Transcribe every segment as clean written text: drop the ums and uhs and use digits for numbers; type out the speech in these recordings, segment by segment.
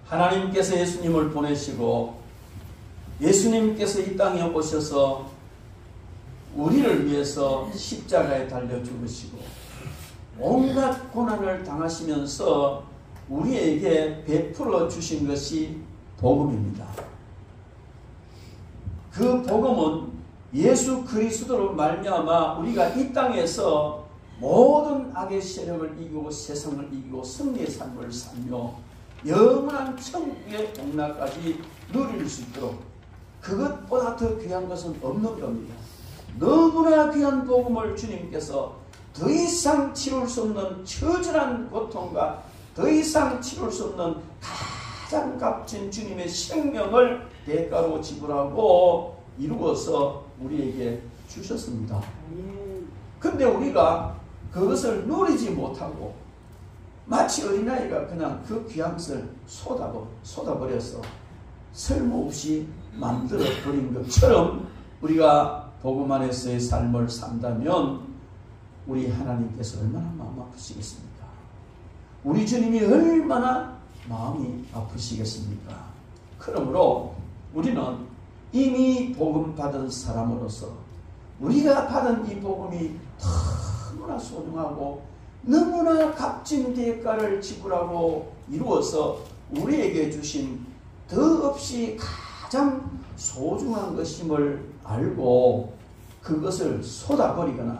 하나님께서 예수님을 보내시고 예수님께서 이 땅에 오셔서 우리를 위해서 십자가에 달려 죽으시고 온갖 고난을 당하시면서 우리에게 베풀어 주신 것이 복음입니다. 그 복음은 예수 그리스도로 말미암아 우리가 이 땅에서 모든 악의 세력을 이기고 세상을 이기고 승리의 삶을 살며 영원한 천국의 복락까지 누릴 수 있도록 그것보다 더 귀한 것은 없는 겁니다. 너무나 귀한 복음을 주님께서 더 이상 치룰 수 없는 처절한 고통과 더 이상 치룰 수 없는 가장 값진 주님의 생명을 대가로 지불하고 이루어서 우리에게 주셨습니다. 근데 우리가 그것을 누리지 못하고 마치 어린아이가 그냥 그 귀한 것을 쏟아버려서 쓸모없이 만들어버린 것처럼 우리가 복음 안에서의 삶을 산다면 우리 하나님께서 얼마나 마음 아프시겠습니까? 우리 주님이 얼마나 마음이 아프시겠습니까? 그러므로 우리는 이미 복음 받은 사람으로서 우리가 받은 이 복음이 너무나 소중하고 너무나 값진 대가를 지불하고 이루어서 우리에게 주신 더없이 가장 소중한 것임을 알고 그것을 쏟아버리거나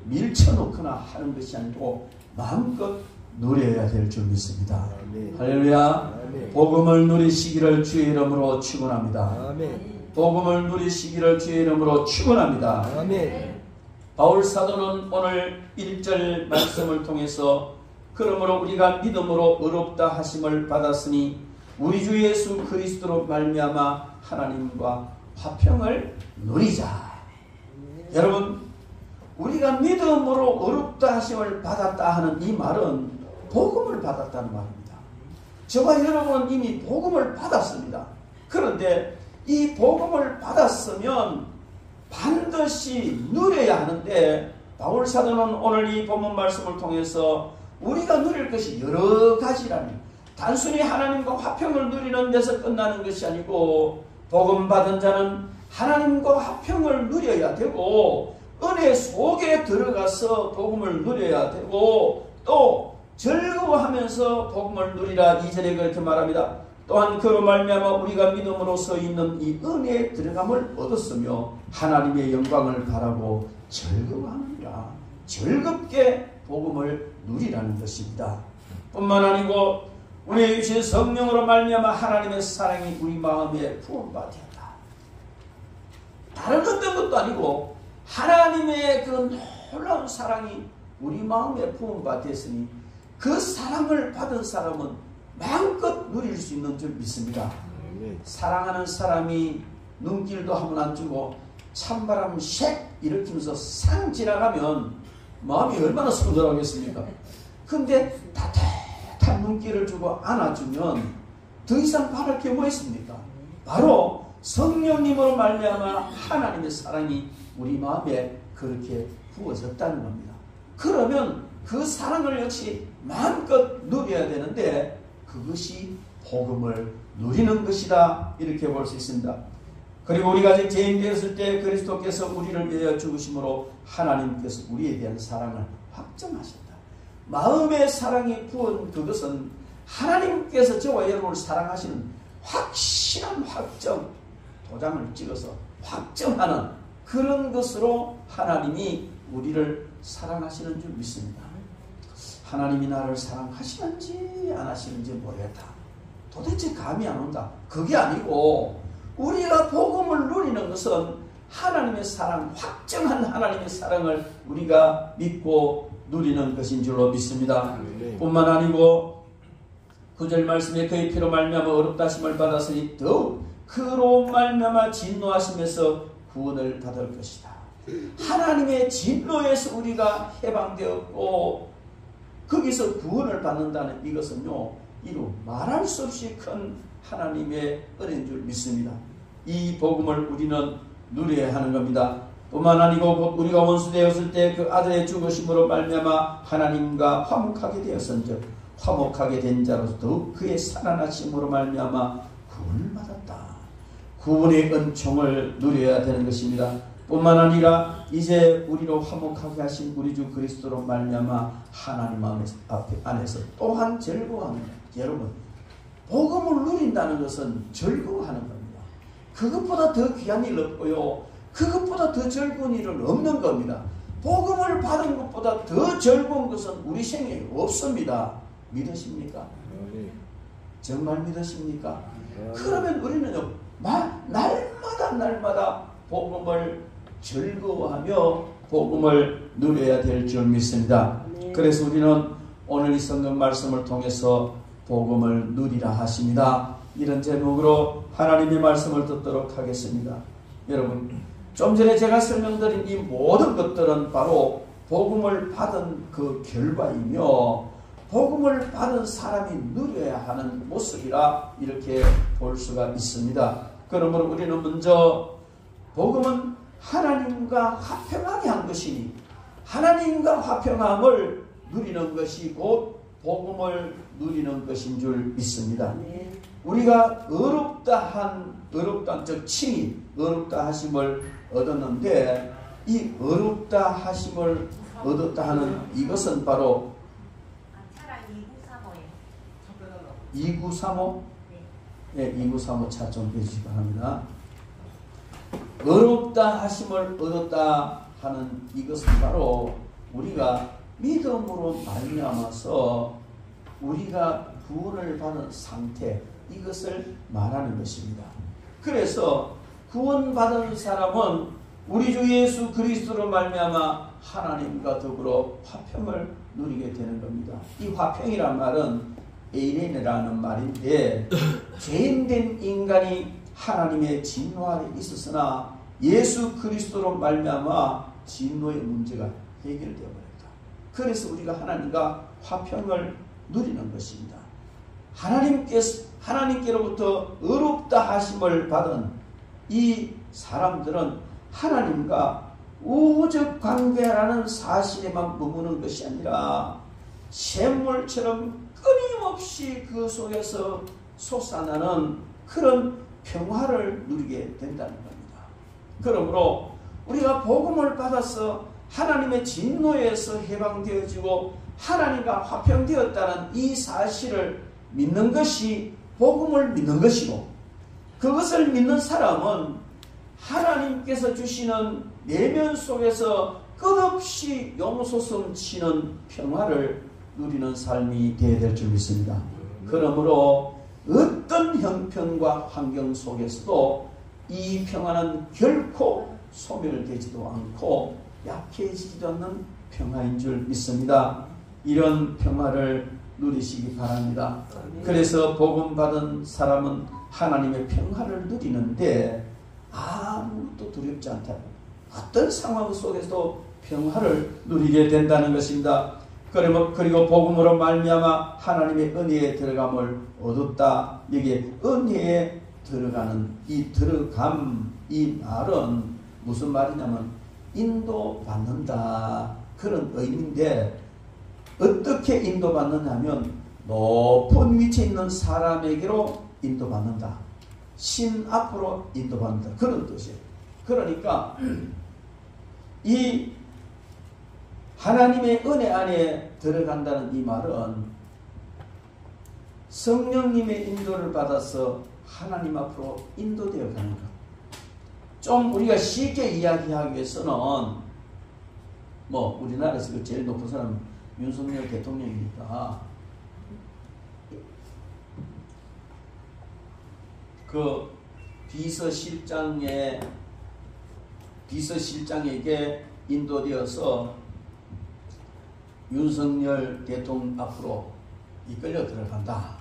밀쳐놓거나 하는 것이 아니고 마음껏 누려야 될 줄 믿습니다. 아멘. 할렐루야. 아멘. 복음을 누리시기를 주의 이름으로 축원합니다. 아멘. 복음을 누리시기를 주의 이름으로 축원합니다. 아멘. 바울 사도는 오늘 1절 말씀을 통해서 그러므로 우리가 믿음으로 의롭다 하심을 받았으니 우리 주 예수 그리스도로 말미암아 하나님과 화평을 누리자. 여러분, 우리가 믿음으로 의롭다 하심을 받았다 하는 이 말은 복음을 받았다는 말입니다. 저와 여러분은 이미 복음을 받았습니다. 그런데 이 복음을 받았으면 반드시 누려야 하는데 바울 사도는 오늘 이 본문 말씀을 통해서 우리가 누릴 것이 여러 가지라니 단순히 하나님과 화평을 누리는 데서 끝나는 것이 아니고 복음 받은 자는 하나님과 화평을 누려야 되고 은혜 속에 들어가서 복음을 누려야 되고 또 즐거워하면서 복음을 누리라 2절에 그렇게 말합니다. 또한 그로 말미암아 우리가 믿음으로써 있는 이 은혜에 들어감을 얻었으며 하나님의 영광을 바라고 즐거워하느니라. 즐겁게 복음을 누리라는 것입니다. 뿐만 아니고 우리에게 주신 성령으로 말미암아 하나님의 사랑이 우리 마음에 부어받았다. 다른 어떤 것도 아니고 하나님의 그 놀라운 사랑이 우리 마음에 부어받았으니 그 사랑을 받은 사람은 마음껏 누릴 수 있는 줄 믿습니다. 사랑하는 사람이 눈길도 한번 안 주고 찬바람 쉑 일으키면서 상 지나가면 마음이 얼마나 순돌하겠습니까? 근데 따뜻한 눈길을 주고 안아주면 더 이상 바랄 게 뭐 있습니까? 바로 성령님으로 말미암아 하나님의 사랑이 우리 마음에 그렇게 부어졌다는 겁니다. 그러면 그 사랑을 역시 마음껏 누려야 되는데 그것이 복음을 누리는 것이다. 이렇게 볼 수 있습니다. 그리고 우리가 아직 죄인 되었을 때 그리스도께서 우리를 위하여 죽으심으로 하나님께서 우리에 대한 사랑을 확정하셨다. 마음의 사랑이 부은 그것은 하나님께서 저와 여러분을 사랑하시는 확실한 확정, 도장을 찍어서 확정하는 그런 것으로 하나님이 우리를 사랑하시는 줄 믿습니다. 하나님이 나를 사랑하시는지 안 하시는지 모르겠다. 도대체 감이 안 온다. 그게 아니고 우리가 복음을 누리는 것은 하나님의 사랑, 확정한 하나님의 사랑을 우리가 믿고 누리는 것인 줄로 믿습니다. 뿐만 아니고 9절 말씀에 그의 피로 말미암아 의롭다 하심을 받았으니 더욱 그로 말미암아 진노하심에서 구원을 받을 것이다. 하나님의 진노에서 우리가 해방되었고 거기서 구원을 받는다는 이것은요, 이루 말할 수 없이 큰 하나님의 은혜인 줄 믿습니다. 이 복음을 우리는 누려야 하는 겁니다. 뿐만 아니고 곧 우리가 원수 되었을 때 그 아들의 죽으심으로 말미암아 하나님과 화목하게 되었은즉 화목하게 된 자로서 더욱 그의 살아나심으로 말미암아 구원을 받았다. 구원의 은총을 누려야 되는 것입니다. 뿐만 아니라 이제 우리로 화목하게 하신 우리 주 그리스도로 말미암아 하나님 안에서 또한 즐거워하는 거예요. 여러분, 복음을 누린다는 것은 즐거워하는 겁니다. 그것보다 더 귀한 일 없고요, 그것보다 더 즐거운 일은 없는 겁니다. 복음을 받은 것보다 더 즐거운 것은 우리 생에 없습니다. 믿으십니까? 정말 믿으십니까? 그러면 우리는요, 날마다 복음을 즐거워하며 복음을 누려야 될 줄 믿습니다. 그래서 우리는 오늘 이 성경 말씀을 통해서 복음을 누리라 하십니다. 이런 제목으로 하나님의 말씀을 듣도록 하겠습니다. 여러분, 좀 전에 제가 설명드린 이 모든 것들은 바로 복음을 받은 그 결과이며 복음을 받은 사람이 누려야 하는 모습이라 이렇게 볼 수가 있습니다. 그러므로 우리는 먼저 복음은 하나님과 화평하게 한 것이니 하나님과 화평함을 누리는 것이 곧 복음을 누리는 것인 줄 믿습니다. 우리가 어렵다 즉 칭이 어렵다 하심을 얻었는데 이 어렵다 하심을 얻었다 하는 이것은 바로 2935? 네, 2935 차 좀 해주시기 바랍니다. 어렵다 하심을 얻었다 하는 이것은 바로 우리가 믿음으로 말미암아서 우리가 구원을 받은 상태, 이것을 말하는 것입니다. 그래서 구원받은 사람은 우리 주 예수 그리스도로 말미암아 하나님과 더불어 화평을 누리게 되는 겁니다. 이 화평이란 말은 에이레네라는 말인데 죄인된 인간이 하나님의 진노 아래 있었으나 예수 그리스도로 말미암아 진노의 문제가 해결되어 버렸다. 그래서 우리가 하나님과 화평을 누리는 것입니다. 하나님께로부터 어렵다 하심을 받은 이 사람들은 하나님과 우적 관계라는 사실에만 머무는 것이 아니라 샘물처럼 끊임없이 그 속에서 솟아나는 그런 평화를 누리게 된다는 겁니다. 그러므로 우리가 복음을 받아서 하나님의 진노에서 해방되어지고 하나님과 화평되었다는 이 사실을 믿는 것이 복음을 믿는 것이고, 그것을 믿는 사람은 하나님께서 주시는 내면 속에서 끝없이 용솟음치는 평화를 누리는 삶이 되어야 될 줄 믿습니다. 그러므로 어떤 형편과 환경 속에서도 이 평화는 결코 소멸되지도 않고 약해지지도 않는 평화인 줄 믿습니다. 이런 평화를 누리시기 바랍니다. 그래서 복음 받은 사람은 하나님의 평화를 누리는데 아무것도 두렵지 않다. 어떤 상황 속에서도 평화를 누리게 된다는 것입니다. 그리고 복음으로 말미암아 하나님의 은혜에 들어감을 얻었다. 여기에 은혜에 들어가는 이 들어감, 이 말은 무슨 말이냐면 인도받는다, 그런 의미인데, 어떻게 인도받느냐면 높은 위치에 있는 사람에게로 인도받는다, 신 앞으로 인도받는다, 그런 뜻이에요. 그러니까 이 하나님의 은혜 안에 들어간다는 이 말은 성령님의 인도를 받아서 하나님 앞으로 인도되어 가는 것. 좀 우리가 쉽게 이야기하기 위해서는 우리나라에서 제일 높은 사람은 윤석열 대통령이니까 그 비서실장에게 인도되어서 윤석열 대통령 앞으로 이끌려 들어간다.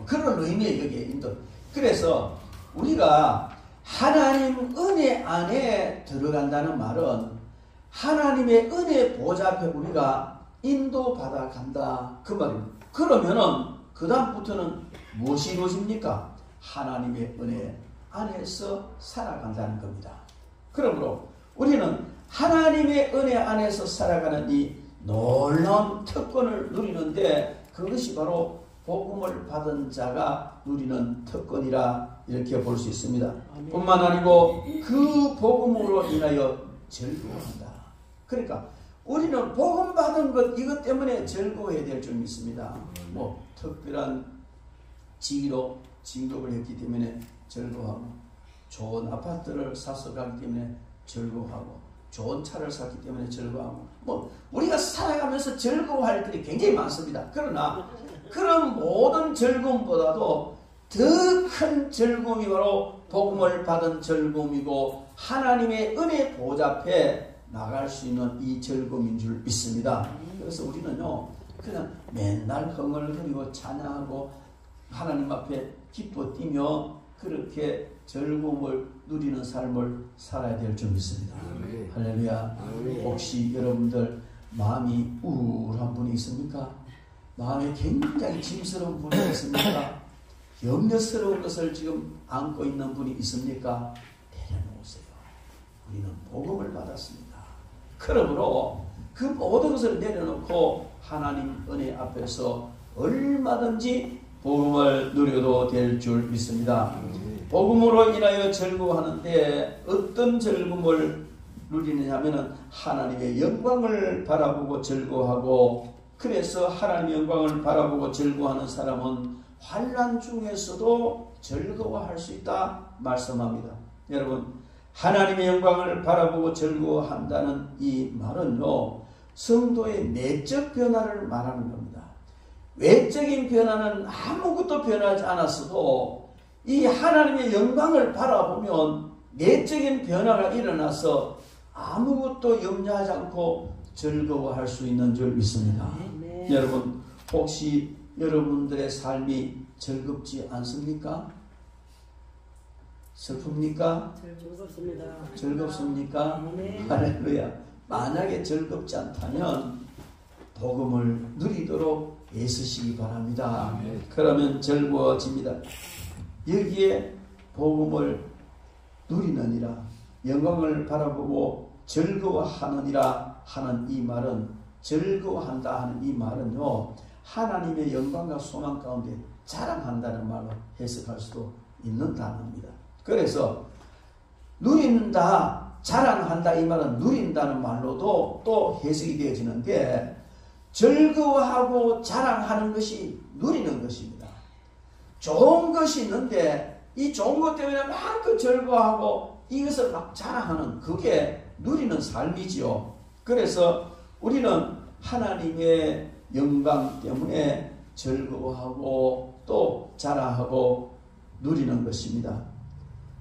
그런 의미의 여기에 인도. 그래서 우리가 하나님 은혜 안에 들어간다는 말은 하나님의 은혜 보좌 앞에 우리가 인도받아 간다, 그 말입니다. 그러면은 그 다음부터는 무엇이 이루어집니까? 하나님의 은혜 안에서 살아간다는 겁니다. 그러므로 우리는 하나님의 은혜 안에서 살아가는 이 놀라운 특권을 누리는데, 그것이 바로 복음을 받은 자가 누리는 특권이라 이렇게 볼 수 있습니다. 뿐만 아니고 그 복음으로 인하여 즐거워한다. 그러니까 우리는 복음 받은 것 이것 때문에 즐거워해야 될 줄 믿습니다. 뭐 특별한 직위로 진급을 했기 때문에 즐거워하고, 좋은 아파트를 사서 가기 때문에 즐거워하고, 좋은 차를 샀기 때문에 즐거워하고, 뭐 우리가 살아가면서 즐거워할 일이 굉장히 많습니다. 그러나 그런 모든 즐거움보다도 더 큰 즐거움이 바로 복음을 받은 즐거움이고 하나님의 은혜 보좌 앞에 나갈 수 있는 이 즐거움인 줄 믿습니다. 그래서 우리는요 그냥 맨날 흥얼거리고 찬양하고 하나님 앞에 기뻐 뛰며 그렇게 즐거움을 누리는 삶을 살아야 될 줄 믿습니다. 할렐루야. 혹시 여러분들 마음이 우울한 분이 있습니까? 마음에 굉장히 짐스러운 분이 있습니까? 염려스러운 것을 지금 안고 있는 분이 있습니까? 내려놓으세요. 우리는 복음을 받았습니다. 그러므로 그 모든 것을 내려놓고 하나님 은혜 앞에서 얼마든지 복음을 누려도 될 줄 믿습니다. 복음으로 인하여 즐거워하는데 어떤 즐거움을 누리느냐 하면은 하나님의 영광을 바라보고 즐거워하고, 그래서 하나님의 영광을 바라보고 즐거워하는 사람은 환난 중에서도 즐거워할 수 있다 말씀합니다. 여러분, 하나님의 영광을 바라보고 즐거워한다는 이 말은요 성도의 내적 변화를 말하는 겁니다. 외적인 변화는 아무것도 변하지 않았어도 이 하나님의 영광을 바라보면 내적인 변화가 일어나서 아무것도 염려하지 않고 즐거워할 수 있는 줄 믿습니다. 여러분, 혹시 여러분들의 삶이 즐겁지 않습니까? 슬픕니까? 즐겁습니다. 즐겁습니까? 할렐루야. 만약에 즐겁지 않다면 복음을 누리도록 애쓰시기 바랍니다. 그러면 즐거워집니다. 여기에 복음을 누리느니라, 영광을 바라보고 즐거워하느니라 하는 이 말은, 즐거워한다 하는 이 말은요 하나님의 영광과 소망 가운데 자랑한다는 말로 해석할 수도 있는 단어입니다. 그래서 누린다, 자랑한다 이 말은 누린다는 말로도 또 해석이 되어지는데, 즐거워하고 자랑하는 것이 누리는 것입니다. 좋은 것이 있는데 이 좋은 것 때문에 막 즐거워하고 이것을 막 자랑하는, 그게 누리는 삶이지요. 그래서 우리는 하나님의 영광 때문에 즐거워하고 또 자랑하고 누리는 것입니다.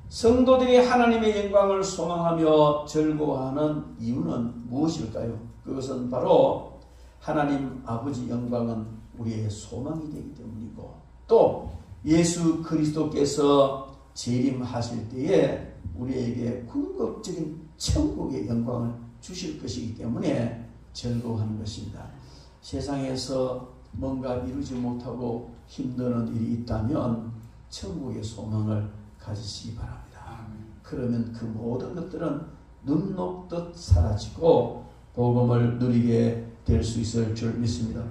성도들이 하나님의 영광을 소망하며 즐거워하는 이유는 무엇일까요? 그것은 바로 하나님 아버지 영광은 우리의 소망이 되기 때문이고, 또 예수 그리스도께서 재림하실 때에 우리에게 궁극적인 천국의 영광을 주실 것이기 때문에 즐거워하는 것입니다. 세상에서 뭔가 이루지 못하고 힘드는 일이 있다면 천국의 소망을 가지시기 바랍니다. 그러면 그 모든 것들은 눈 녹듯 사라지고 복음을 누리게 될 수 있을 줄 믿습니다.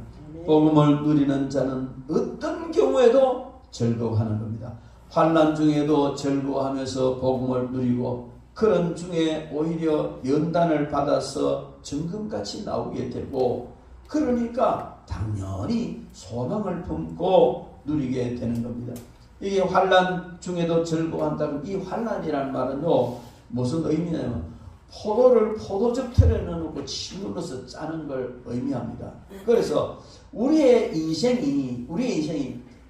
복음을 누리는 자는 어떤 경우에도 즐거워하는 겁니다. 환난 중에도 즐거워하면서 복음을 누리고, 그런 중에 오히려 연단을 받아서 정금같이 나오게 되고, 그러니까 당연히 소망을 품고 누리게 되는 겁니다. 이게 환난 중에도 즐거워한다는 이 환난이라는 말은요 무슨 의미냐면 포도를 포도즙 틀에 넣어놓고 짓눌러서 짜는 걸 의미합니다. 그래서 우리의 인생이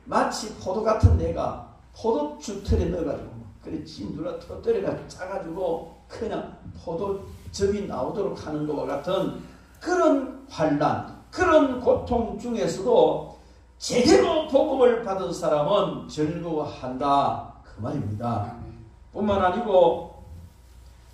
마치 포도 같은 내가 포도즙 틀에 넣어가지고 그래 짓눌러 터뜨려가 짜가지고 그냥 포도즙이 나오도록 하는 것과 같은 그런 환난, 그런 고통 중에서도 제대로 복음을 받은 사람은 즐거워한다 그 말입니다. 뿐만 아니고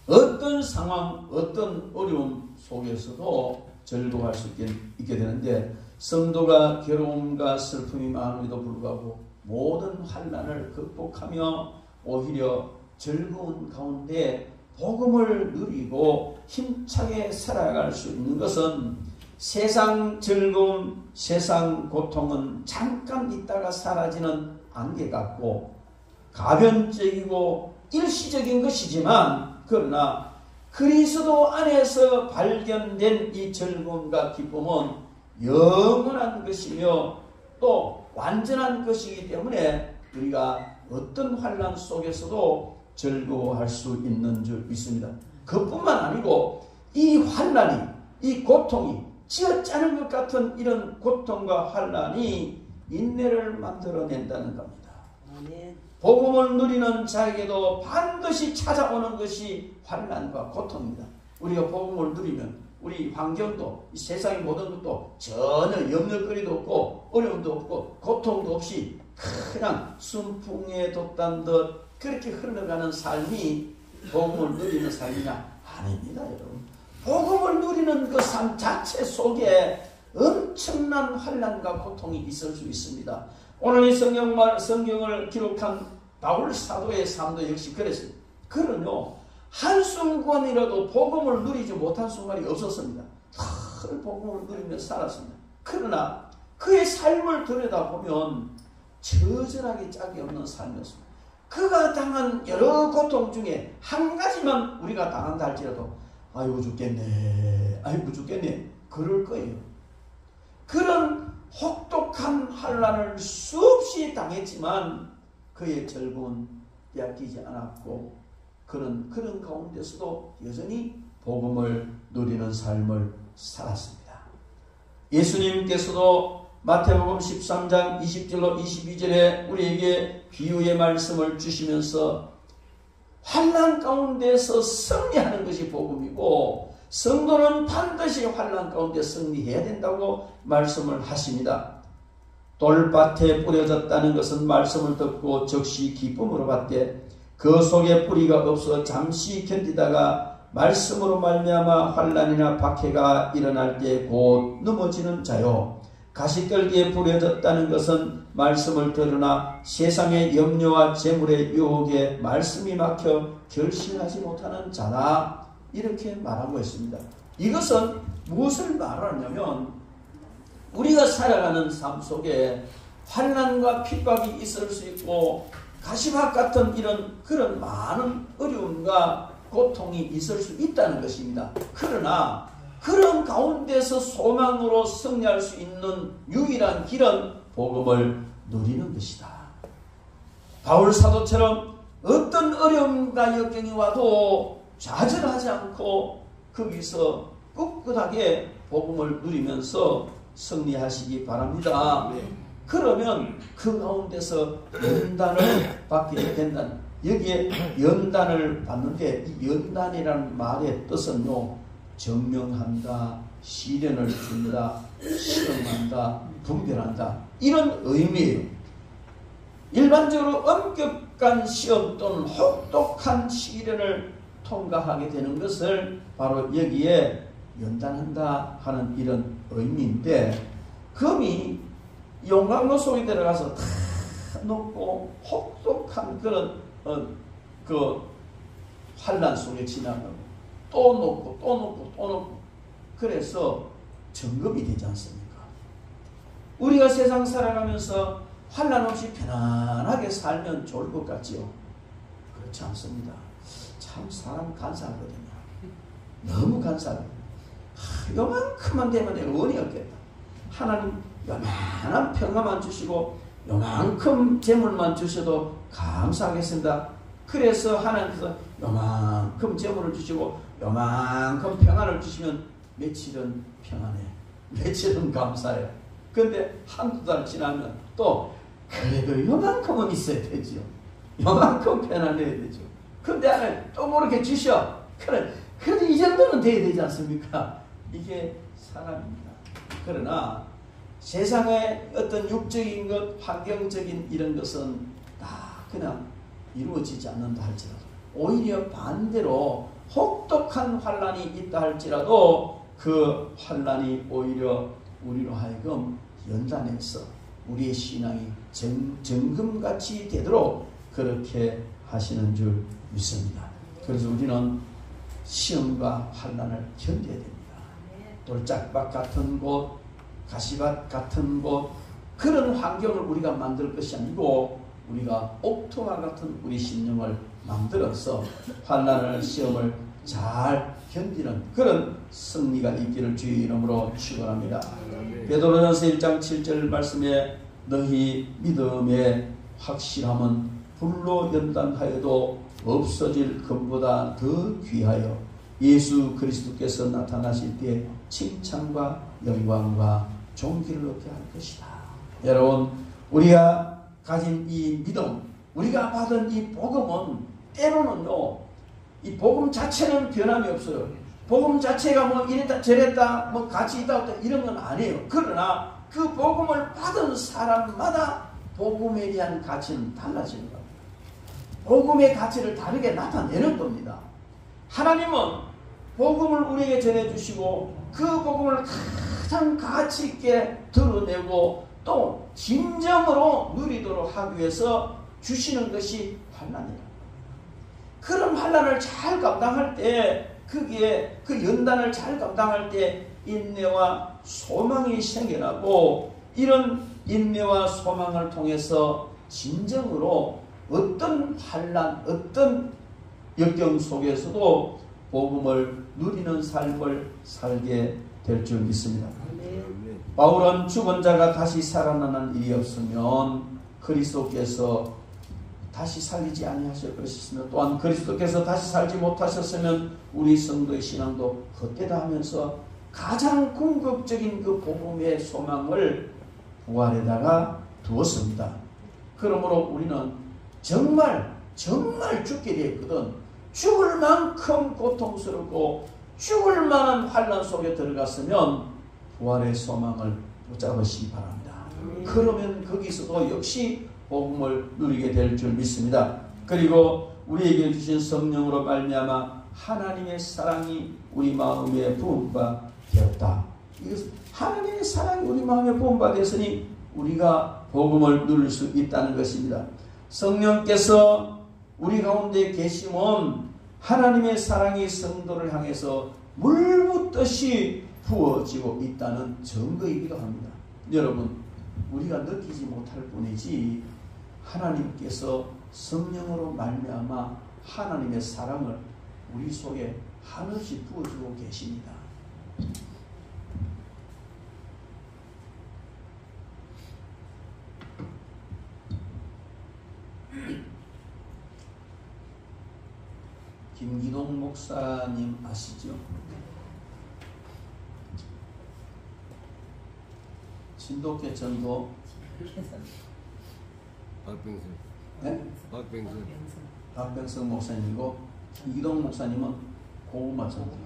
어떤 상황, 어떤 어려움 속에서도 즐거워할 수 있게 되는데, 성도가 괴로움과 슬픔이 많음에도 불구하고 모든 환난을 극복하며 오히려 즐거운 가운데 복음을 누리고 힘차게 살아갈 수 있는 것은 세상 즐거움, 세상 고통은 잠깐 있다가 사라지는 안개 같고 가변적이고 일시적인 것이지만, 그러나 그리스도 안에서 발견된 이 즐거움과 기쁨은 영원한 것이며 또 완전한 것이기 때문에 우리가 어떤 환난 속에서도 즐거워할 수 있는 줄 믿습니다. 그뿐만 아니고 이 환난이, 이 고통이, 쥐어짜는 것 같은 이런 고통과 환난이 인내를 만들어낸다는 겁니다. 복음을 누리는 자에게도 반드시 찾아오는 것이 환난과 고통입니다. 우리가 복음을 누리면 우리 환경도, 이 세상의 모든 것도 전혀 염려거리도 없고 어려움도 없고 고통도 없이 그냥 순풍에 돋단 듯 그렇게 흘러가는 삶이 복음을 누리는 삶이냐? 아닙니다, 여러분. 복음을 누리는 그 삶 자체 속에 엄청난 환난과 고통이 있을 수 있습니다. 오늘 이 성경을 기록한 바울 사도의 삶도 역시 그랬습니다. 그는요, 한순간이라도 복음을 누리지 못한 순간이 없었습니다. 늘 복음을 누리며 살았습니다. 그러나 그의 삶을 들여다보면 처절하게 짝이 없는 삶이었습니다. 그가 당한 여러 고통 중에 한 가지만 우리가 당한다 할지라도 아이고 죽겠네, 아이고 죽겠네, 그럴 거예요. 그런 혹독한 환난을 수없이 당했지만 그의 즐거움은 빼앗기지 않았고 그런 가운데서도 여전히 복음을 누리는 삶을 살았습니다. 예수님께서도 마태복음 13장 20절로 22절에 우리에게 비유의 말씀을 주시면서 환난 가운데서 승리하는 것이 복음이고 성도는 반드시 환난 가운데 승리해야 된다고 말씀을 하십니다. 돌밭에 뿌려졌다는 것은 말씀을 듣고 즉시 기쁨으로 받되 그 속에 뿌리가 없어 잠시 견디다가 말씀으로 말미암아 환난이나 박해가 일어날 때 곧 넘어지는 자요. 가시떨기에 뿌려졌다는 것은 말씀을 들으나 세상의 염려와 재물의 유혹에 말씀이 막혀 결심하지 못하는 자다. 이렇게 말하고 있습니다. 이것은 무엇을 말하냐면 우리가 살아가는 삶 속에 환난과 핍박이 있을 수 있고 가시밭 같은 그런 많은 어려움과 고통이 있을 수 있다는 것입니다. 그러나 그런 가운데서 소망으로 승리할 수 있는 유일한 길은 복음을 누리는 것이다. 바울 사도처럼 어떤 어려움과 역경이 와도 좌절하지 않고 거기서 꿋꿋하게 복음을 누리면서 승리하시기 바랍니다. 그러면 그 가운데서 연단을 받게 된다는, 여기에 연단을 받는데 이 연단이라는 말의 뜻은요, 증명한다, 시련을 준다, 시험한다, 분별한다, 이런 의미예요. 일반적으로 엄격한 시험 또는 혹독한 시련을 통과하게 되는 것을 바로 여기에 연단한다 하는 이런 의미인데, 금이 용광로 속에 들어가서 다 녹고 혹독한 그런 그 환난 속에 지나가고 또 녹고 또 녹고 또 녹고, 그래서 정금이 되지 않습니까? 우리가 세상 살아가면서 환난 없이 편안하게 살면 좋을 것 같지요? 그렇지 않습니다. 참 사람 간사하거든요. 너무 간사하거든요. 요만큼만 되면 내가 원이 없겠다. 하나님 요만한 평화만 주시고 요만큼 재물만 주셔도 감사하겠습니다. 그래서 하나님께서 요만큼 재물을 주시고 요만큼 평안을 주시면 며칠은 평안해, 며칠은 감사해. 근데 한두 달 지나면 또 그래도 요만큼은 있어야 되죠. 요만큼 편안해야 되죠. 근데 하나님 또 모르게 주셔. 그래도 이 정도는 돼야 되지 않습니까? 이게 사람입니다. 그러나 세상의 어떤 육적인 것, 환경적인 이런 것은 다 그냥 이루어지지 않는다 할지라도, 오히려 반대로 혹독한 환난이 있다 할지라도 그 환난이 오히려 우리로 하여금 연단해서 우리의 신앙이 정금같이 되도록 그렇게 하시는 줄 믿습니다. 그래서 우리는 시험과 환난을 견뎌야 됩니다. 돌짝밭 같은 곳, 가시밭 같은 곳, 그런 환경을 우리가 만들 것이 아니고 우리가 옥토와 같은 우리 심령을 만들어서 환난을 시험을 잘 견디는 그런 승리가 있기를 주의 이름으로 축원합니다. 베드로전서 1장 7절 말씀에 너희 믿음의 확실함은 불로 연단하여도 없어질 것보다 더 귀하여 예수 그리스도께서 나타나실 때 칭찬과 영광과 존귀를 얻게 할 것이다. 여러분, 우리가 가진 이 믿음, 우리가 받은 이 복음은 때로는요, 이 복음 자체는 변함이 없어요. 복음 자체가 뭐 이랬다 저랬다 뭐 가치 있다 없다 이런 건 아니에요. 그러나 그 복음을 받은 사람마다 복음에 대한 가치는 달라지는 겁니다. 복음의 가치를 다르게 나타내는 겁니다. 하나님은 복음을 우리에게 전해주시고 그 복음을 가장 가치 있게 드러내고 또 진정으로 누리도록 하기 위해서 주시는 것이 환난이에요. 그런 환난을 잘 감당할 때 거기에 그 연단을 잘 감당할 때 인내와 소망이 생겨나고 이런 인내와 소망을 통해서 진정으로 어떤 환난, 어떤 역경 속에서도 복음을 누리는 삶을 살게 될 줄 믿습니다. 바울은 죽은 자가 다시 살아나는 일이 없으면 그리스도께서 다시 살리지 아니하실 것이며 또한 그리스도께서 다시 살지 못하셨으면 우리 성도의 신앙도 헛되다 하면서 가장 궁극적인 그 복음의 소망을 부활에다가 두었습니다. 그러므로 우리는 정말 죽게 되었거든. 죽을 만큼 고통스럽고 죽을 만한 환난 속에 들어갔으면 부활의 소망을 붙잡으시기 바랍니다. 그러면 거기서도 역시 복음을 누리게 될 줄 믿습니다. 그리고 우리에게 주신 성령으로 말미암아 하나님의 사랑이 우리 마음에 부은 바 되었다. 하나님의 사랑이 우리 마음에 부은 바 되었으니 우리가 복음을 누릴 수 있다는 것입니다. 성령께서 우리 가운데 계시면 하나님의 사랑이 성도를 향해서 물붓듯이 부어지고 있다는 증거이기도 합니다. 여러분, 우리가 느끼지 못할 뿐이지 하나님께서 성령으로 말미암아 하나님의 사랑을 우리 속에 한없이 부어주고 계십니다. 김기동 목사님 아시죠? 진돗개 전도 박병선. 네? 박병선 목사님이고 김기동 목사님은 고구마 전도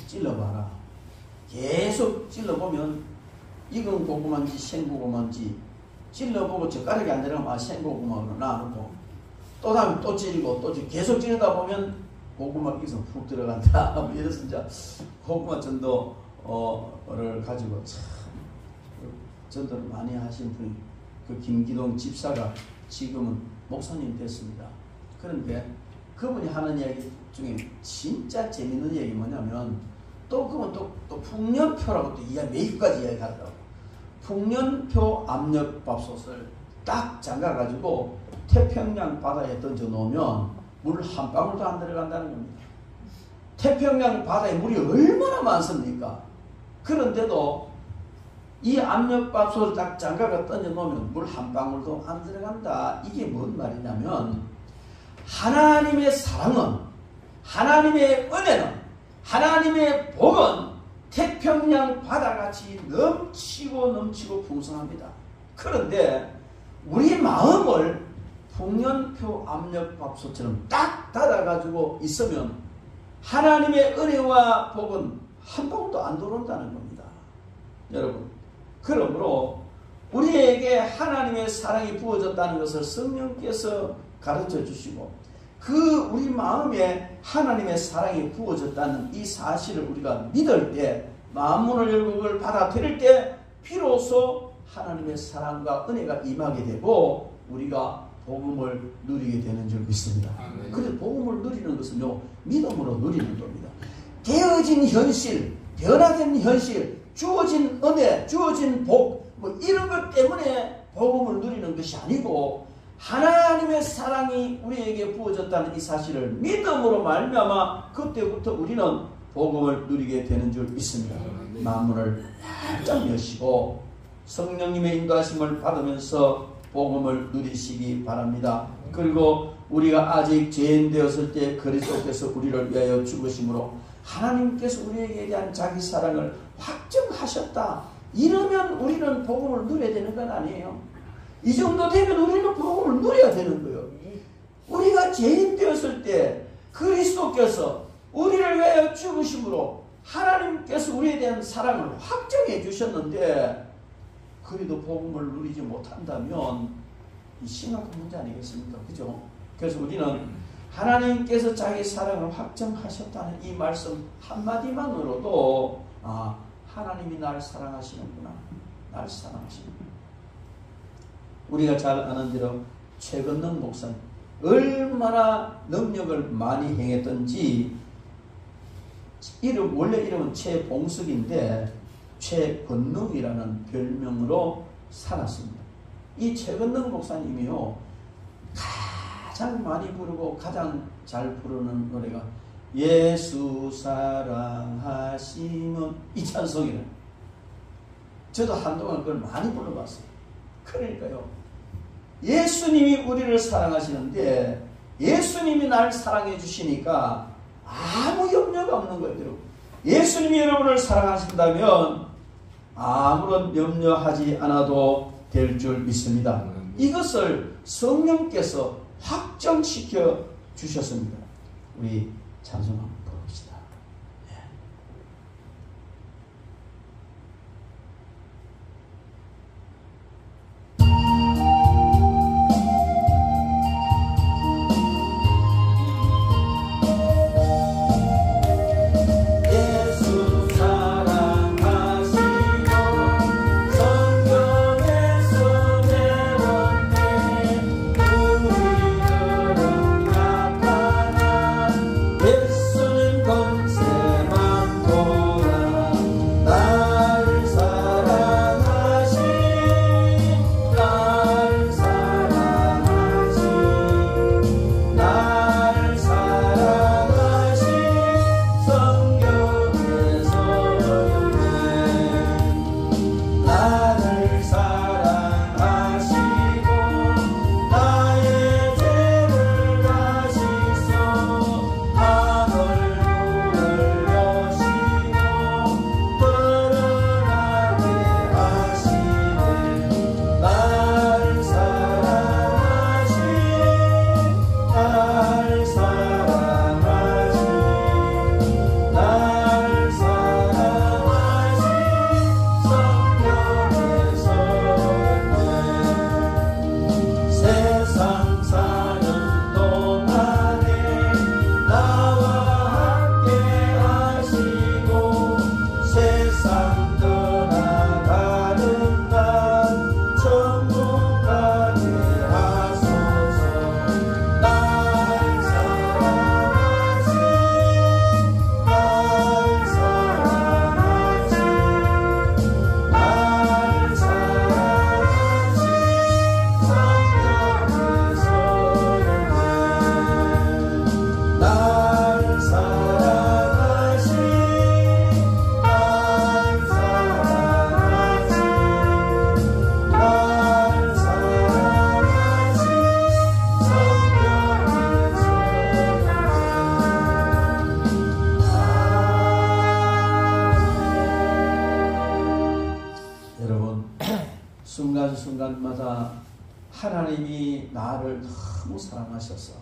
찔러봐라. 계속 찔러보면 익은 고구마인지 생고구마인지 찔러보고 젓가락이 안 들어가면 생고구마로 놔놓고 또 다음에 또 찔리고 또 계속 찔르다 보면 고구마 익어서 푹 들어간다. 이래서 이제 고구마 전도를 가지고 참 전도를 많이 하신 분이 그 김기동 집사가 지금은 목사님 됐습니다. 그런데 그분이 하는 이야기 중에 진짜 재밌는 얘기 뭐냐면 또 그건 또 풍년표라고 또 매일까지 이야기하더라고. 풍년표 압력밥솥을 딱 잠가가지고 태평양 바다에 던져 놓으면 물 한 방울도 안 들어간다는 겁니다. 태평양 바다에 물이 얼마나 많습니까? 그런데도 이 압력밥솥을 딱 장갑에 던져 놓으면 물 한 방울도 안 들어간다. 이게 뭔 말이냐면 하나님의 사랑은, 하나님의 은혜는, 하나님의 복은 태평양 바다같이 넘치고 풍성합니다. 그런데 우리 마음을 풍년표 압력밥솥처럼 딱 닫아가지고 있으면 하나님의 은혜와 복은 한 방울도 안 들어온다는 겁니다. 여러분, 그러므로 우리에게 하나님의 사랑이 부어졌다는 것을 성령께서 가르쳐 주시고 그 우리 마음에 하나님의 사랑이 부어졌다는 이 사실을 우리가 믿을 때, 마음문을 열고 그걸 받아들일 때 비로소 하나님의 사랑과 은혜가 임하게 되고 우리가 복음을 누리게 되는 줄 믿습니다. 그래서 복음을 누리는 것은요, 믿음으로 누리는 겁니다. 되어진 현실, 변화된 현실, 주어진 은혜, 주어진 복, 뭐 이런 것 때문에 복음을 누리는 것이 아니고 하나님의 사랑이 우리에게 부어졌다는 이 사실을 믿음으로 말미암아 그때부터 우리는 복음을 누리게 되는 줄 믿습니다. 마음문을 활짝 여시고 성령님의 인도하심을 받으면서 복음을 누리시기 바랍니다. 그리고 우리가 아직 죄인 되었을 때 그리스도께서 우리를 위하여 죽으심으로 하나님께서 우리에게 대한 자기 사랑을 확증하셨다. 이러면 우리는 복음을 누려야 되는 건 아니에요. 이 정도 되면 우리는 복음을 누려야 되는 거예요. 우리가 죄인 되었을 때 그리스도께서 우리를 위하여 죽으심으로 하나님께서 우리에 대한 사랑을 확정해 주셨는데 그래도 복음을 누리지 못한다면 이 심각한 문제 아니겠습니까? 그죠? 그래서 우리는 하나님께서 자기 사랑을 확정하셨다는 이 말씀 한마디만으로도 하나님이 날 사랑하시는구나. 날 사랑하시는구나. 우리가 잘 아는 대로 최건능 목사님 얼마나 능력을 많이 행했던지 원래 이름은 최봉석인데 최건능이라는 별명으로 살았습니다. 이 최건능 목사님이요 가장 많이 부르고 가장 잘 부르는 노래가 예수 사랑하시면 이 찬송이에요. 저도 한동안 그걸 많이 불러봤어요. 그러니까요 예수님이 우리를 사랑하시는데 예수님이 날 사랑해 주시니까 아무 염려가 없는 거예요. 예수님이 여러분을 사랑하신다면 아무런 염려하지 않아도 될 줄 믿습니다. 이것을 성령께서 확정시켜 주셨습니다. 우리 찬송 한번 부릅시다. 순간순간마다 하나님이 나를 너무 사랑하셔서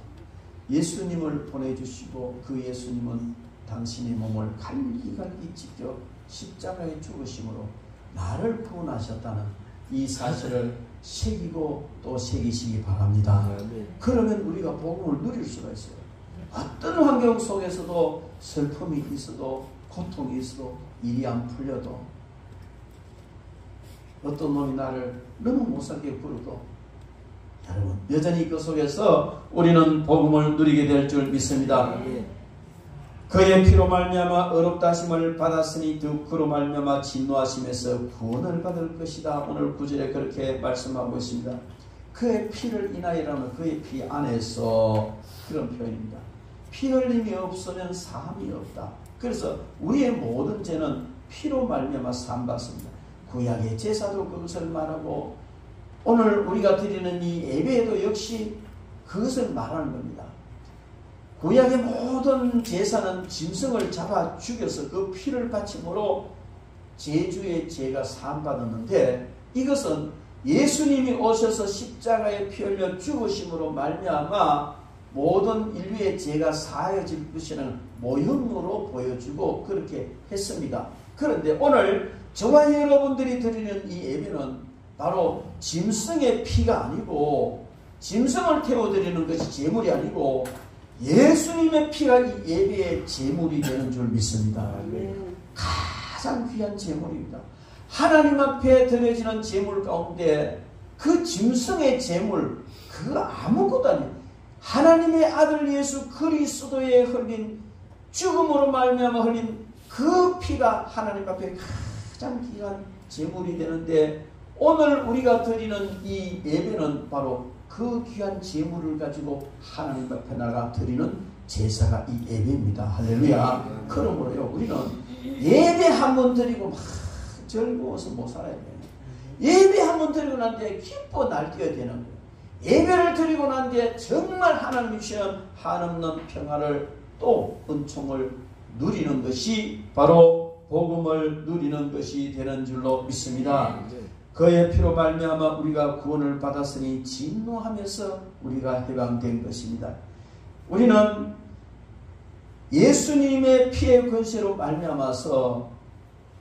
예수님을 보내주시고 그 예수님은 당신의 몸을 갈기갈기 찢겨 십자가에 죽으심으로 나를 구원하셨다는 이 사실을 새기고 또 새기시기 바랍니다. 그러면 우리가 복음을 누릴 수가 있어요. 어떤 환경 속에서도 슬픔이 있어도 고통이 있어도 일이 안 풀려도 어떤 놈이 나를 너무 못살게 굴어도 여러분 여전히 그 속에서 우리는 복음을 누리게 될 줄 믿습니다. 그의 피로 말미암아 의롭다 하심을 받았으니 또 그로 말미암아 진노하심에서 구원을 받을 것이다. 오늘 9절에 그렇게 말씀하고 있습니다. 그의 피를 인하여라는 그의 피 안에서 그런 표현입니다. 피 흘림이 없으면 사함이 없다. 그래서 우리의 모든 죄는 피로 말미암아 사함받습니다. 구약의 제사도 그것을 말하고 오늘 우리가 드리는 이 예배에도 역시 그것을 말하는 겁니다. 구약의 모든 제사는 짐승을 잡아 죽여서 그 피를 바침으로 제주의 죄가 사함받았는데 이것은 예수님이 오셔서 십자가에 피 흘려 죽으심으로 말미암아 모든 인류의 죄가 사하여질 것이라는 모형으로 보여주고 그렇게 했습니다. 그런데 오늘 저와 여러분들이 드리는 이 예배는 바로 짐승의 피가 아니고 짐승을 태워드리는 것이 제물이 아니고 예수님의 피가 이 예배의 제물이 되는 줄 믿습니다. 가장 귀한 제물입니다. 하나님 앞에 드려지는 제물 가운데 그 짐승의 제물 그 아무것도 아니에요. 하나님의 아들 예수 그리스도의 흘린 죽음으로 말미암아 흘린 그 피가 하나님 앞에 가장 귀한 제물이 되는데 오늘 우리가 드리는 이 예배는 바로 그 귀한 제물을 가지고 하나님 앞에 나가 드리는 제사가 이 예배입니다. 할렐루야. 그러므로요 우리는 예배 한 번 드리고 막 즐거워서 못 살아야 돼요. 예배 한 번 드리고 난 뒤에 기뻐 날뛰어야 되는 거예요. 예배를 드리고 난 뒤에 정말 하나님이 주시는 한없는 평화를 또 은총을 누리는 것이 바로 복음을 누리는 것이 되는 줄로 믿습니다. 그의 피로 말미암아 우리가 구원을 받았으니 진노하면서 우리가 해방된 것입니다. 우리는 예수님의 피의 권세로 말미암아서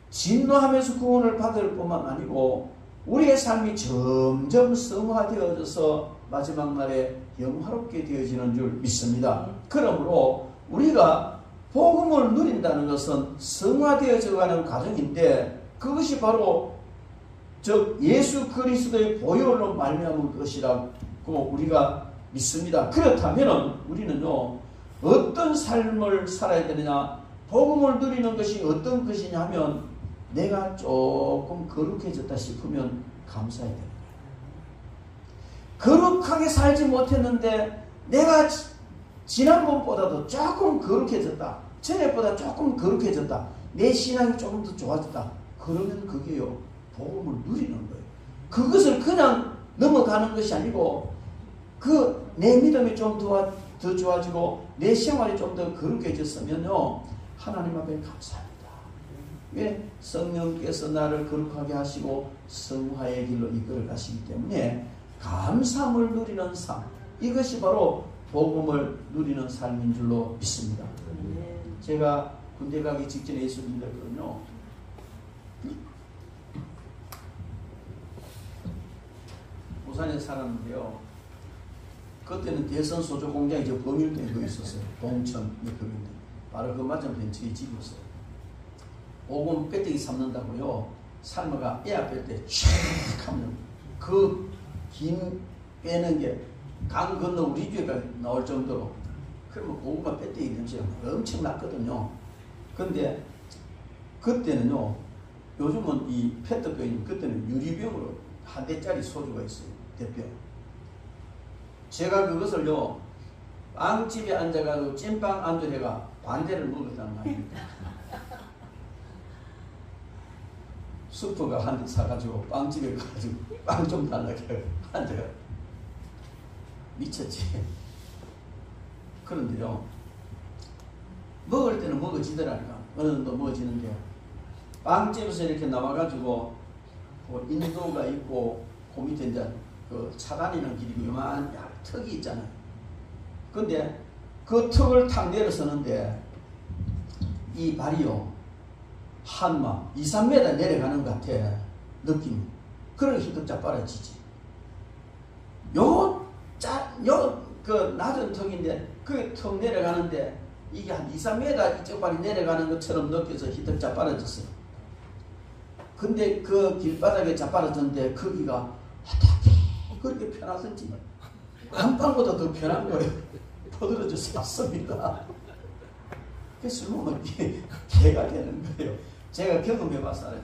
진노하면서 구원을 받을 뿐만 아니고 우리의 삶이 점점 성화되어져서 마지막 날에 영화롭게 되어지는 줄 믿습니다. 그러므로 우리가 복음을 누린다는 것은 성화되어져 가는 과정인데 그것이 바로 즉 예수 그리스도의 보혈로 말미암은 것이라고 우리가 믿습니다. 그렇다면 우리는요 어떤 삶을 살아야 되느냐, 복음을 누리는 것이 어떤 것이냐 하면 내가 조금 거룩해졌다 싶으면 감사해야 됩니다. 거룩하게 살지 못했는데 내가 지난번보다도 조금 거룩해졌다, 전에보다 조금 거룩해졌다, 내 신앙이 조금 더 좋아졌다, 그러면 그게요 복음을 누리는 거예요. 그것을 그냥 넘어가는 것이 아니고 그 내 믿음이 좀 더 좋아지고 내 생활이 좀 더 거룩해졌으면요 하나님 앞에 감사합니다. 왜? 성령께서 나를 거룩하게 하시고 성화의 길로 이끌어 가시기 때문에 감사함을 누리는 삶, 이것이 바로 복음을 누리는 삶인 줄로 믿습니다. 제가 군대 가기 직전에 예수님 믿었거든요. 부산에 살았는데요. 그때는 대선 소주 공장이 저 범일동에 그 있었어요. 동천 범일동. 바로 그 맞은편 저희 집이 있어요. 오금 빼떼기 삶는다고요. 삶아가 애 앞에 때 촥 하면 그 김 빼는 게 강 건너 우리 집에까지 나올 정도로, 그러면 고구마 빼떼기 냄새가 엄청 났거든요. 근데 그때는요, 요즘은 이 페트병이, 그때는 유리병으로 한 대짜리 소주가 있어요. 대병. 제가 그것을요 빵집에 앉아가지고 찐빵 안주해가 반대를 먹었다는 말입니다. 수프가 한 대 사가지고 빵집에 가가지고 빵 좀 달라고 앉아가 미쳤지. 그런데요 먹을 때는 먹어지더라니까. 어느 정도 먹어지는데 빵집에서 이렇게 나와가지고 그 인도가 있고 그 밑에 이제 그 차 다니는 길이고 요만 턱이 있잖아요. 근데 그 턱을 탁 내려서는데 이 발이요 한마 2~3m 내려가는 것 같아 느낌이. 그러니 히도 자빠라지지. 그 낮은 턱인데 그 턱 내려가는데 이게 한 2~3m 이쪽 발이 내려가는 것처럼 느껴서 히도 자빠라졌어요. 근데 그 길바닥에 자빠라졌는데 거기가 어떻게 그렇게 편하던지 안방보다 더 편한 거예요. 포들어져 샀습니다. 술 먹으면 개가 되는 거예요. 제가 경험해봤어요.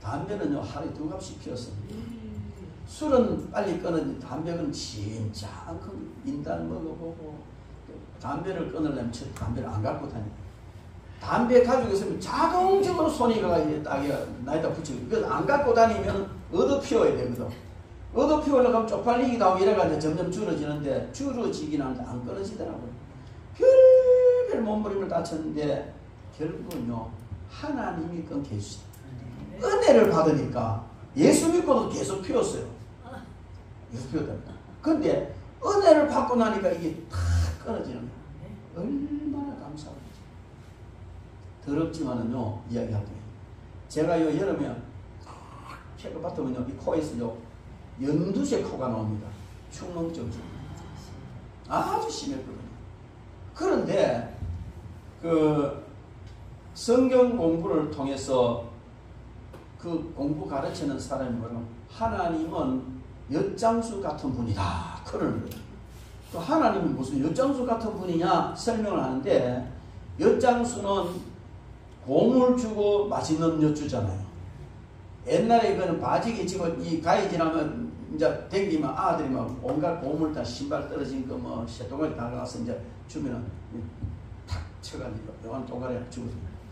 담배는요, 하루에 2갑씩 피웠어요. 술은 빨리 끊었는데 담배는 진짜 그 인단 먹어보고, 담배를 끊으려면 담배를 안 갖고 다니고, 담배 가지고 있으면 자동적으로 손이 가 딱이야 나에다 붙이고, 그래서 안 갖고 다니면 얻어 피워야 되거든. 얻어 피우려고 하면 쪽팔리기도 하고 이래가지고 점점 줄어지는데, 줄어지긴 하는데 안 끊어지더라고요. 별별 몸부림을 다쳤는데 결국은요, 하나님이 끊게 해주세요. 은혜를 받으니까 예수 믿고도 계속 피웠어요. 계속 피웠답니다. 근데 은혜를 받고 나니까 이게 탁 끊어지는 거예요. 얼마나 감사합니다. 더럽지만은요, 이야기할게요. 제가 요 여름에 폐가 받으면요, 이 코에서요, 연두새 코가 나옵니다. 축농증. 아주 심했거든요. 그런데 그 성경 공부를 통해서 그 공부 가르치는 사람이 뭐라고, 하나님은 엿장수 같은 분이다, 그러는 거예요. 그 하나님은 무슨 엿장수 같은 분이냐 설명을 하는데, 엿장수는 곰을 주고 맛있는 엿 주잖아요. 옛날에 그는 바지기 치고 이 가위 지나면 이제 댕기면 아들이 막 온갖 고물 다 신발 떨어진 거 뭐 쇠동아리 다가가서 이제 주면은 탁 쳐가지고 요한 동아리 주고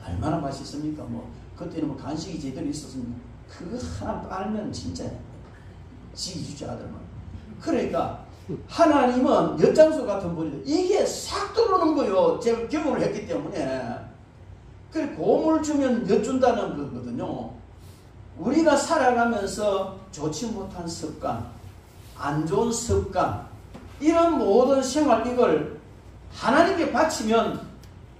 얼마나 맛있습니까? 뭐 그때는 뭐 간식이 제대로 있었습니다. 그거 하나 빨면 진짜 지기 주지 아들만. 그러니까 하나님은 엿장수 같은 분인데 이게 싹 들어오는 거요. 제가 경험을 했기 때문에. 그 고물 주면 엿준다는 거거든요. 우리가 살아가면서 좋지 못한 습관, 안 좋은 습관, 이런 모든 생활, 이걸 하나님께 바치면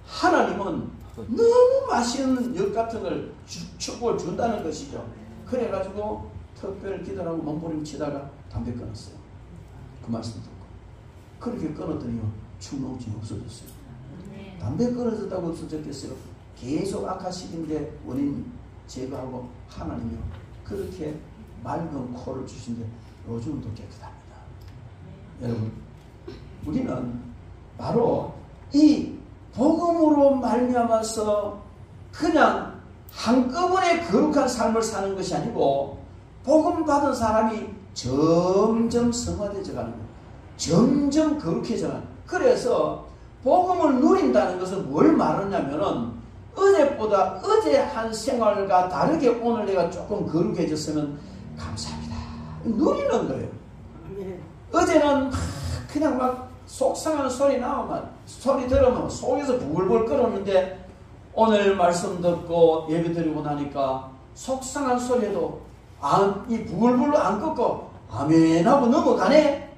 하나님은 너무 맛있는 엿 같은 걸 축복을 준다는 것이죠. 그래가지고 특별 기도하고 몸부림 치다가 담배 끊었어요. 그 말씀 듣고. 그렇게 끊었더니 축농증이 없어졌어요. 담배 끊어졌다고 없어졌겠어요? 계속 악화시킨데 원인 제거하고 하나님이 그렇게 맑은 코를 주신데 요즘은 더 깨끗합니다. 여러분, 우리는 바로 이 복음으로 말미암아서 그냥 한꺼번에 거룩한 삶을 사는 것이 아니고, 복음 받은 사람이 점점 성화되어 가는 거예요. 점점 거룩해져 가는 거예요. 그래서 복음을 누린다는 것은 뭘 말하냐면은, 어제보다 어제 한 생활과 다르게 오늘 내가 조금 거룩해졌으면 감사합니다, 누리는 거예요. 어제는 그냥 막 속상한 소리 나오면, 소리 들으면 속에서 부글부글 끓었는데, 오늘 말씀 듣고 예배 드리고 나니까 속상한 소리에도 이 부글부글 안 끄고 아멘 하고 넘어가네.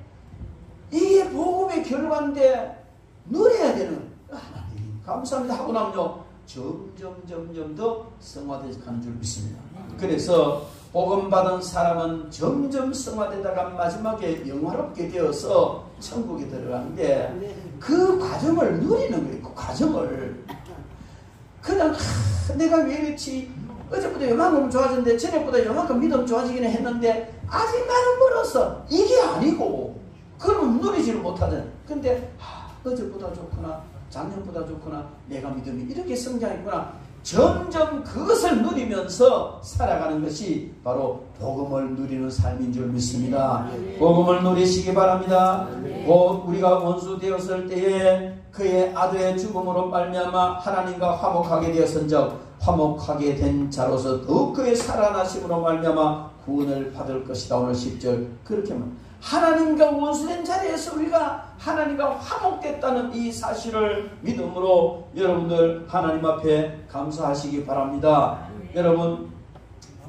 이게 복음의 결과인데 누려야 되는, 하나님 감사합니다 하고 나면요 점점 더 성화되어 가는 줄 믿습니다. 그래서 복음 받은 사람은 점점 성화되다가 마지막에 영화롭게 되어서 천국에 들어가는데, 그 과정을 누리는 거예요. 그 과정을 그냥 내가 왜 이렇지, 어제보다 요만큼 좋아졌는데 저녁보다 요만큼 믿음 좋아지긴 했는데 아직 나는 멀었어, 이게 아니고, 그러면 누리지를 못하잖아요. 근데 어제보다 좋구나, 작년보다 좋구나, 내가 믿음이 이렇게 성장했구나, 점점 그것을 누리면서 살아가는 것이 바로 복음을 누리는 삶인 줄 믿습니다. 복음을 누리시기 바랍니다. 곧 우리가 원수 되었을 때에 그의 아들의 죽음으로 말미암아 하나님과 화목하게 되었은즉 화목하게 된 자로서 더욱 그의 살아나심으로 말미암아 구원을 받을 것이다. 오늘 10절 그렇게 말. 하나님과 원수된 자리에서 우리가 하나님과 화목됐다는 이 사실을 믿음으로 여러분들 하나님 앞에 감사하시기 바랍니다. 여러분,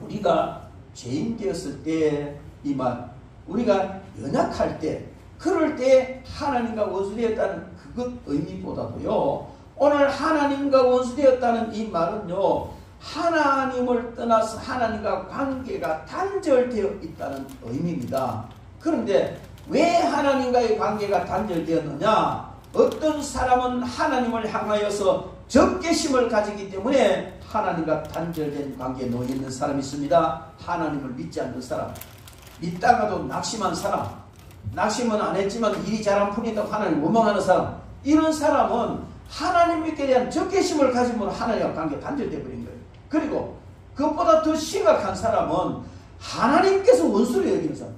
우리가 죄인 되었을 때 이 말, 우리가 연약할 때, 그럴 때 하나님과 원수되었다는 그것 의미보다도요, 오늘 하나님과 원수되었다는 이 말은요, 하나님을 떠나서 하나님과 관계가 단절되어 있다는 의미입니다. 그런데 왜 하나님과의 관계가 단절되었느냐? 어떤 사람은 하나님을 향하여서 적개심을 가지기 때문에 하나님과 단절된 관계에 놓여 있는 사람이 있습니다. 하나님을 믿지 않는 사람, 믿다가도 낙심한 사람, 낙심은 안 했지만 일이 잘 안 풀린다고 하나님을 원망하는 사람, 이런 사람은 하나님께 대한 적개심을 가지면 하나님과 관계 단절되어 버린 거예요. 그리고 그것보다 더 심각한 사람은 하나님께서 원수로 여기는 사람.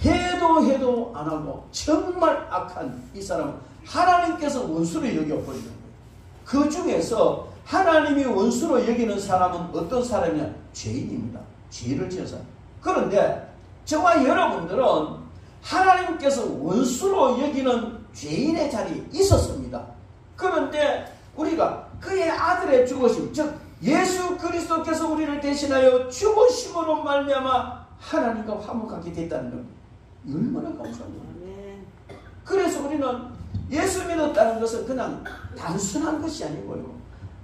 해도 안 하고 정말 악한 이 사람은 하나님께서 원수로 여겨버리는 거예요. 그 중에서 하나님이 원수로 여기는 사람은 어떤 사람이냐? 죄인입니다. 죄를 지은 사람. 그런데 저와 여러분들은 하나님께서 원수로 여기는 죄인의 자리에 있었습니다. 그런데 우리가 그의 아들의 죽으심, 즉 예수 그리스도께서 우리를 대신하여 죽으심으로 말미암아 하나님과 화목하게 됐다는 겁니다. 얼마나 감사합니다. 그래서 우리는 예수 믿었다는 것은 그냥 단순한 것이 아니고요.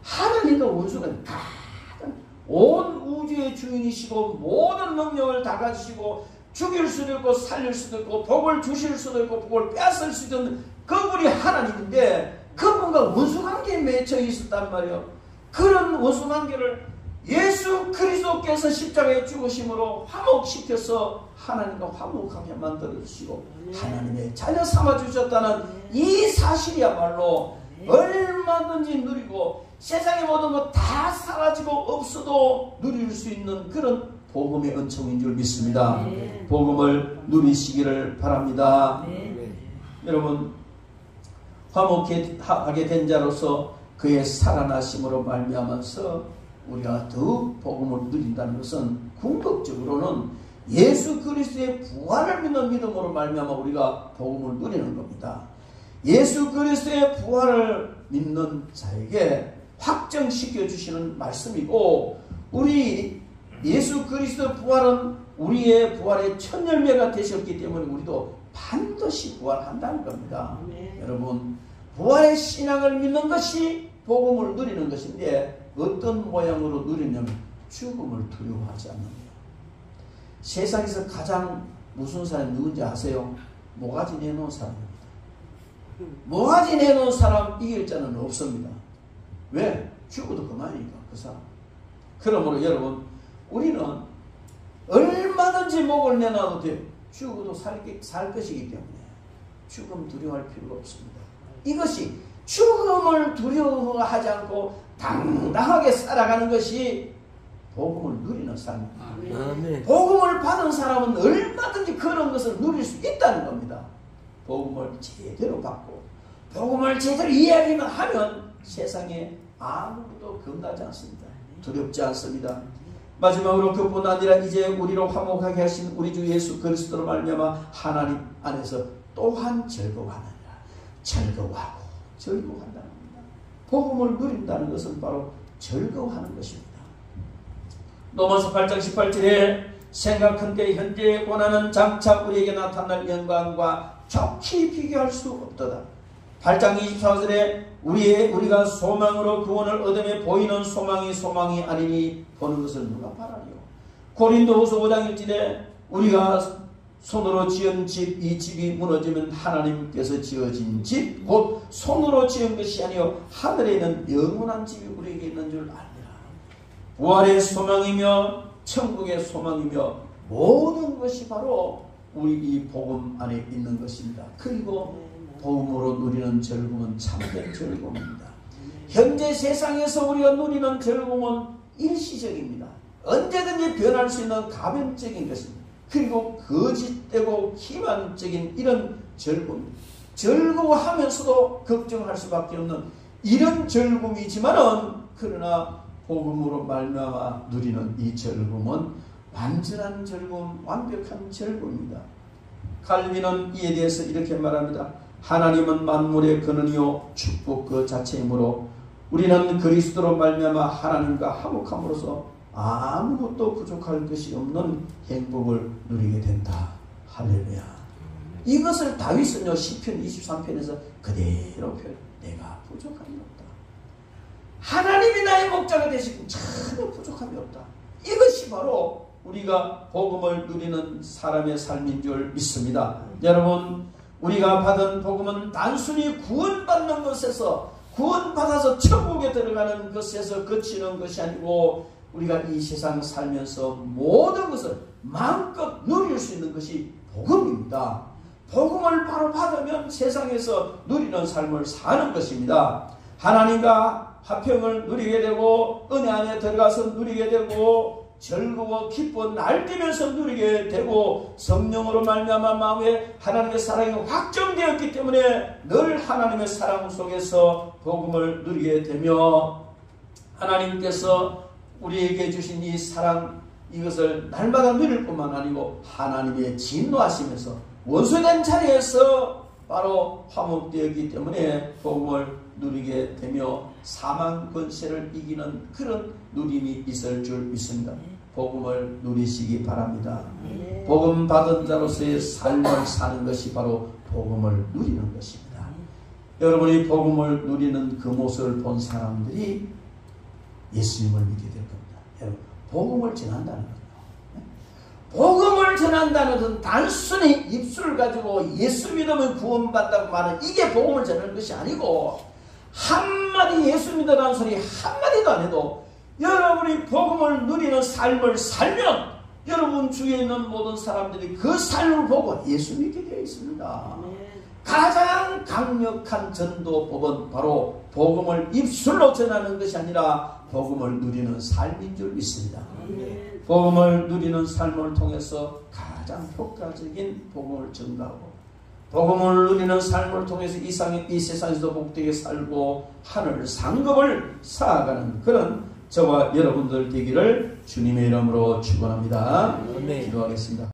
하나님과 원수가 가장 온 우주의 주인이시고 모든 능력을 다 가지시고 죽일 수도 있고 살릴 수도 있고 복을 주실 수도 있고 복을 뺏을 수도 있는 그분이 하나님인데 그분과 원수관계에 맺혀 있었단 말이에요. 그런 원수관계를 예수 그리스도께서 십자가에 죽으심으로 화목시켜서 하나님과 화목하게 만들어주시고 하나님의 자녀 삼아주셨다는 이 사실이야말로 얼마든지 누리고 세상의 모든 것 다 사라지고 없어도 누릴 수 있는 그런 복음의 은총인 줄 믿습니다. 복음을 누리시기를 바랍니다. 여러분, 화목하게 된 자로서 그의 살아나심으로 말미암아서 우리가 더욱 복음을 누린다는 것은 궁극적으로는 예수 그리스도의 부활을 믿는 믿음으로 말미암아 우리가 복음을 누리는 겁니다. 예수 그리스도의 부활을 믿는 자에게 확정시켜 주시는 말씀이고, 우리 예수 그리스도의 부활은 우리의 부활의 첫 열매가 되셨기 때문에 우리도 반드시 부활한다는 겁니다. 여러분, 부활의 신앙을 믿는 것이 복음을 누리는 것인데 어떤 모양으로 누리냐면 죽음을 두려워하지 않는 거예요. 세상에서 가장 무서운 사람이 누군지 아세요? 모가지 내놓은 사람입니다. 모가지 내놓은 사람 이길 자는 없습니다. 왜? 죽어도 그만이니까 그 사람. 그러므로 여러분, 우리는 얼마든지 목을 내놔도 돼요. 죽어도 살 것이기 때문에 죽음 두려워할 필요가 없습니다. 이것이 죽음을 두려워하지 않고 당당하게 살아가는 것이 복음을 누리는 삶입니다. 복음을 받은 사람은 얼마든지 그런 것을 누릴 수 있다는 겁니다. 복음을 제대로 받고 복음을 제대로 이야기만 하면 세상에 아무것도 겁나지 않습니다. 두렵지 않습니다. 마지막으로 그뿐 아니라 이제 우리로 화목하게 하신 우리 주 예수 그리스도로 말미암아 하나님 안에서 또한 즐거워하느니라. 즐거워하고 즐거워한다는 겁니다. 복음을 누린다는 것은 바로 즐거워하는 것입니다. 로마서 8장 18절에 생각한데 현재 원하는 장차 우리에게 나타날 영광과 좋게 비교할 수 없도다. 8장 24절에 우리가 소망으로 구원을 얻음에 보이는 소망이 아니니 보는 것을 누가 바라리요. 고린도후서 5장 1절에 우리가 손으로 지은 집, 이 집이 무너지면 하나님께서 지어진 집, 곧 손으로 지은 것이 아니요 하늘에 있는 영원한 집이 우리에게 있는 줄 알리라. 부활의 소망이며 천국의 소망이며 모든 것이 바로 우리 이 복음 안에 있는 것입니다. 그리고 복음으로 누리는 즐거움은 참된 즐거움입니다. 현재 세상에서 우리가 누리는 즐거움은 일시적입니다. 언제든지 변할 수 있는 가변적인 것입니다. 그리고 거짓되고 기만적인 이런 즐거움입니다. 즐거워하면서도 걱정할 수밖에 없는 이런 즐거움이지만은 그러나 복음으로 말미암아 누리는 이 즐거움은 완전한 즐거움, 완벽한 즐거움입니다. 칼빈은 이에 대해서 이렇게 말합니다. 하나님은 만물의 근원이요 축복 그 자체이므로 우리는 그리스도로 말미암아 하나님과 화목함으로써 아무것도 부족할 것이 없는 행복을 누리게 된다. 할렐루야. 이것을 다윗은요 시편 23편에서 그대로 표현. 내가 부족함이 없다. 하나님이 나의 목자가 되시고 전혀 부족함이 없다. 이것이 바로 우리가 복음을 누리는 사람의 삶인 줄 믿습니다. 여러분, 우리가 받은 복음은 단순히 구원받는 것에서 구원받아서 천국에 들어가는 것에서 그치는 것이 아니고 우리가 이 세상 살면서 모든 것을 마음껏 누릴 수 있는 것이 복음입니다. 복음을 바로 받으면 세상에서 누리는 삶을 사는 것입니다. 하나님과 화평을 누리게 되고 은혜 안에 들어가서 누리게 되고 즐거워 기뻐 날뛰면서 누리게 되고 성령으로 말미암아 마음에 하나님의 사랑이 확정되었기 때문에 늘 하나님의 사랑 속에서 복음을 누리게 되며 하나님께서 우리에게 주신 이 사랑 이것을 날마다 누릴 뿐만 아니고 하나님의 진노하시면서 원수된 자리에서 바로 화목되었기 때문에 복음을 누리게 되며 사망 권세를 이기는 그런 누림이 있을 줄 믿습니다. 복음을 누리시기 바랍니다. 복음 받은 자로서의 삶을 사는 것이 바로 복음을 누리는 것입니다. 여러분이 복음을 누리는 그 모습을 본 사람들이 예수님을 믿게 될 겁니다. 여러분, 복음을 전한다는 거예요. 복음을 전한다는 것은 단순히 입술을 가지고 예수 믿으면 구원받다고 말하는 이게 복음을 전하는 것이 아니고 한마디 예수 믿으라는 소리 한마디도 안 해도 여러분이 복음을 누리는 삶을 살면 여러분 주위에 있는 모든 사람들이 그 삶을 보고 예수 믿게 되어 있습니다. 가장 강력한 전도법은 바로 복음을 입술로 전하는 것이 아니라 복음을 누리는 삶인 줄 믿습니다. 복음을 누리는 삶을 통해서 가장 효과적인 복음을 전가하고 복음을 누리는 삶을 통해서 이 세상에서 복되게 살고 하늘 상급을 쌓아가는 그런 저와 여러분들 되기를 주님의 이름으로 축원합니다. 기도하겠습니다.